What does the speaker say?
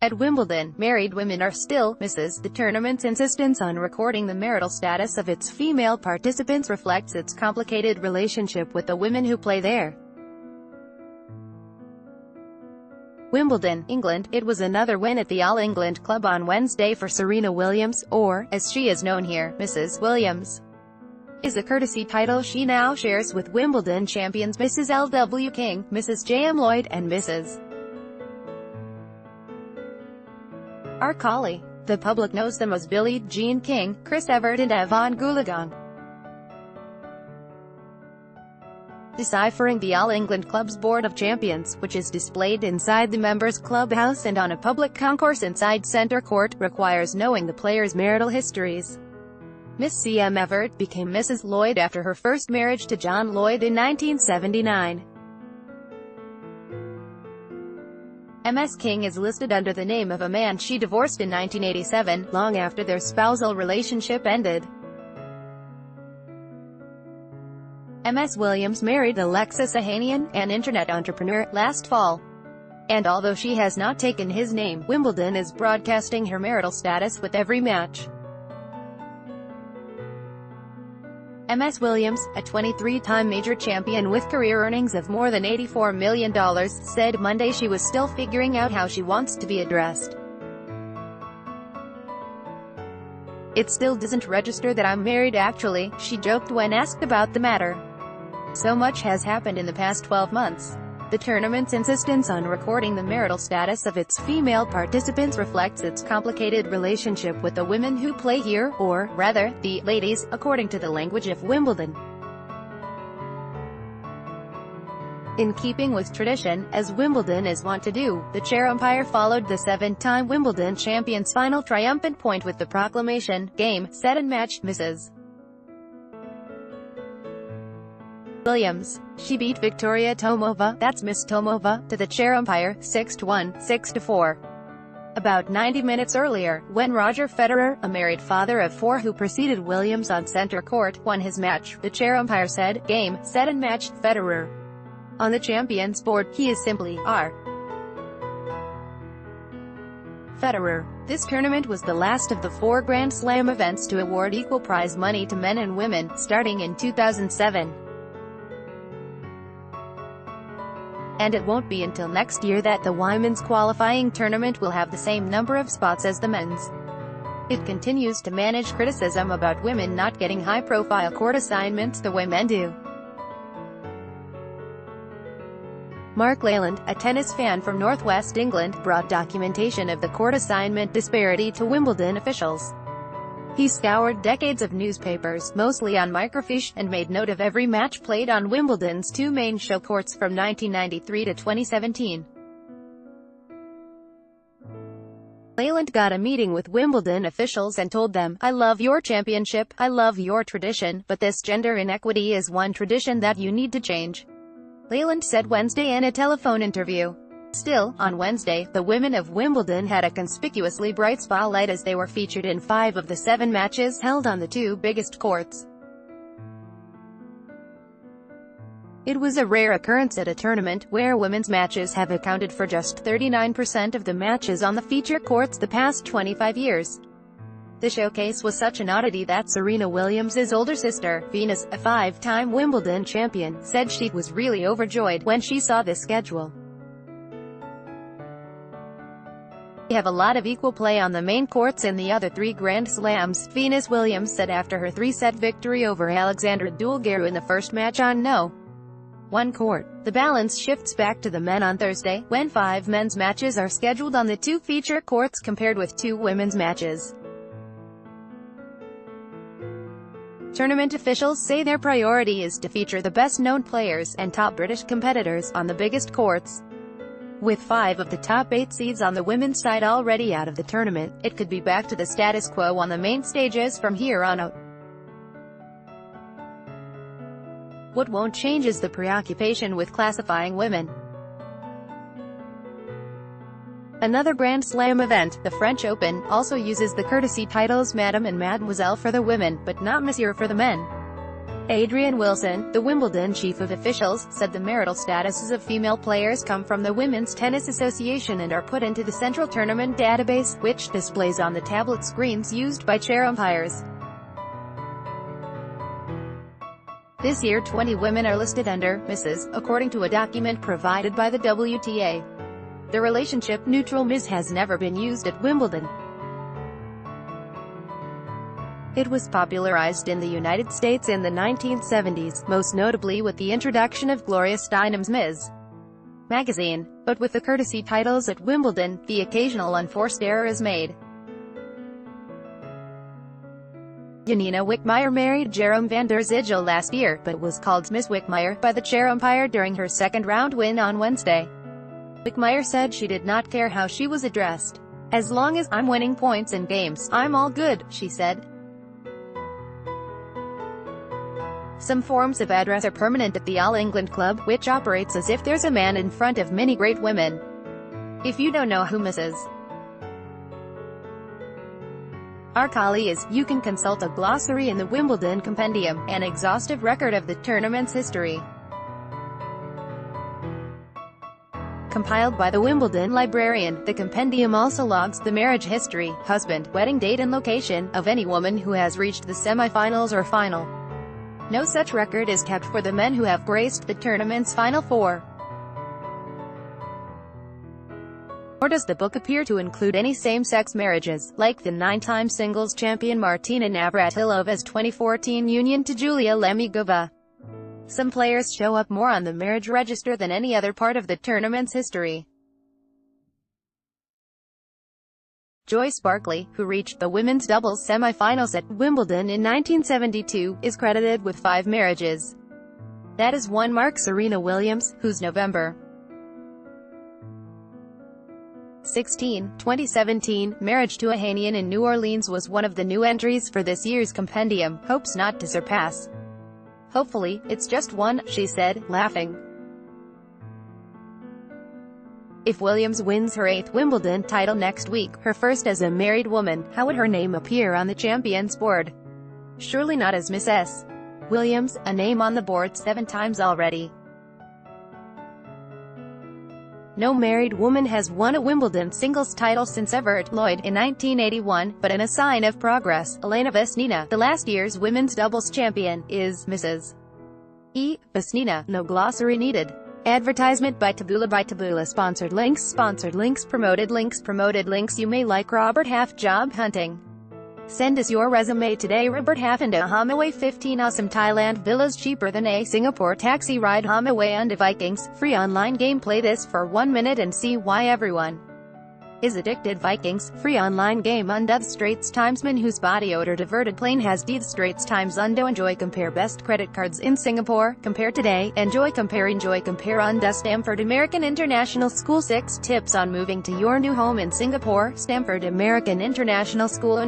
At Wimbledon, married women are still Mrs. The tournament's insistence on recording the marital status of its female participants reflects its complicated relationship with the women who play there. Wimbledon, England. It was another win at the All England Club on Wednesday for Serena Williams, or, as she is known here, Mrs. Williams. Is a courtesy title she now shares with Wimbledon champions Mrs. L.W. King, Mrs. J.M. Lloyd, and Mrs. R. Colley. The public knows them as Billie Jean King, Chris Evert and Yvonne Goolagong. Deciphering the All England Club's Board of Champions, which is displayed inside the members' clubhouse and on a public concourse inside Centre Court, requires knowing the players' marital histories. Miss C.M. Evert became Mrs. Lloyd after her first marriage to John Lloyd in 1979. Ms. King is listed under the name of a man she divorced in 1987, long after their spousal relationship ended. Ms. Williams married Alexis Ohanian, an internet entrepreneur, last fall. And although she has not taken his name, Wimbledon is broadcasting her marital status with every match. Ms. Williams, a 23-time major champion with career earnings of more than $84 million, said Monday she was still figuring out how she wants to be addressed. "It still doesn't register that I'm married actually," she joked when asked about the matter. "So much has happened in the past 12 months. The tournament's insistence on recording the marital status of its female participants reflects its complicated relationship with the women who play here, or, rather, the ladies, according to the language of Wimbledon. In keeping with tradition, as Wimbledon is wont to do, the chair umpire followed the 7-time Wimbledon champion's final triumphant point with the proclamation, "Game, set and match, Mrs. Williams." She beat Victoria Tomova, that's Miss Tomova, to the chair umpire, 6-1, 6-4. About 90 minutes earlier, when Roger Federer, a married father of 4 who preceded Williams on Centre Court, won his match, the chair umpire said, "Game, set and match, Federer." On the champions board, he is simply R. Federer. This tournament was the last of the 4 Grand Slam events to award equal prize money to men and women, starting in 2007. And it won't be until next year that the women's qualifying tournament will have the same number of spots as the men's. It continues to manage criticism about women not getting high-profile court assignments the way men do. Mark Leyland, a tennis fan from northwest England, brought documentation of the court assignment disparity to Wimbledon officials. He scoured decades of newspapers, mostly on microfiche, and made note of every match played on Wimbledon's 2 main show courts from 1993 to 2017. Leyland got a meeting with Wimbledon officials and told them, "I love your championship, I love your tradition, but this gender inequity is one tradition that you need to change," Leyland said Wednesday in a telephone interview. Still, on Wednesday, the women of Wimbledon had a conspicuously bright spotlight as they were featured in 5 of the 7 matches held on the 2 biggest courts. It was a rare occurrence at a tournament, where women's matches have accounted for just 39% of the matches on the feature courts the past 25 years. The showcase was such an oddity that Serena Williams' older sister, Venus, a 5-time Wimbledon champion, said she was really overjoyed when she saw this schedule. "We have a lot of equal play on the main courts in the other 3 Grand Slams," Venus Williams said after her 3-set victory over Alexandra Dulgaru in the first match on No.1 court. The balance shifts back to the men on Thursday, when 5 men's matches are scheduled on the 2 feature courts compared with 2 women's matches. Tournament officials say their priority is to feature the best-known players and top British competitors on the biggest courts. With 5 of the top 8 seeds on the women's side already out of the tournament, it could be back to the status quo on the main stages from here on out. What won't change is the preoccupation with classifying women. Another Grand Slam event, the French Open, also uses the courtesy titles Madame and Mademoiselle for the women, but not Monsieur for the men. Adrian Wilson, the Wimbledon chief of officials, said the marital statuses of female players come from the Women's Tennis Association and are put into the central tournament database, which displays on the tablet screens used by chair umpires. This year 20 women are listed under Mrs., according to a document provided by the WTA. The relationship neutral Ms. has never been used at Wimbledon. It was popularized in the United States in the 1970s, most notably with the introduction of Gloria Steinem's Ms. magazine, but with the courtesy titles at Wimbledon, the occasional unforced error is made. Janina Wickmeyer married Jerome van der Zigel last year, but was called Miss Wickmeyer by the chair umpire during her second-round win on Wednesday. Wickmeyer said she did not care how she was addressed. "As long as I'm winning points in games, I'm all good," she said. Some forms of address are permanent at the All England Club, which operates as if there's a man in front of many great women. If you don't know who Mrs. Arcali is, you can consult a glossary in the Wimbledon Compendium, an exhaustive record of the tournament's history. Compiled by the Wimbledon librarian, the compendium also logs the marriage history, husband, wedding date and location, of any woman who has reached the semi-finals or final. No such record is kept for the men who have graced the tournament's Final Four. Nor does the book appear to include any same-sex marriages, like the 9-time singles champion Martina Navratilova's 2014 union to Julia Lemigova. Some players show up more on the marriage register than any other part of the tournament's history. Joyce Barkley, who reached the women's doubles semi-finals at Wimbledon in 1972, is credited with 5 marriages. That is one mark Serena Williams, whose November 16, 2017, marriage to a Ohanian in New Orleans was one of the new entries for this year's compendium, hopes not to surpass. "Hopefully, it's just one," she said, laughing. If Williams wins her 8th Wimbledon title next week, her first as a married woman, how would her name appear on the Champions Board? Surely not as Miss S. Williams, a name on the board 7 times already. No married woman has won a Wimbledon singles title since Everett Lloyd in 1981, but in a sign of progress, Elena Vesnina, the last year's women's doubles champion, is Mrs. E. Vesnina, no glossary needed. Advertisement by Taboola Sponsored links Promoted links. You may like Robert Half job hunting. Send us your resume today. Robert Half into HamaWay 15 awesome Thailand villas cheaper than a Singapore taxi ride. HamaWay unto Vikings. Free online game. Play this for 1 minute and see why everyone is addicted. Vikings. Free online game unto the Straits Timesman whose body odor diverted plane has the Straits Times undo. Enjoy compare best credit cards in Singapore. Compare today. Enjoy compare undo Stamford American International School. 6 tips on moving to your new home in Singapore. Stamford American International School.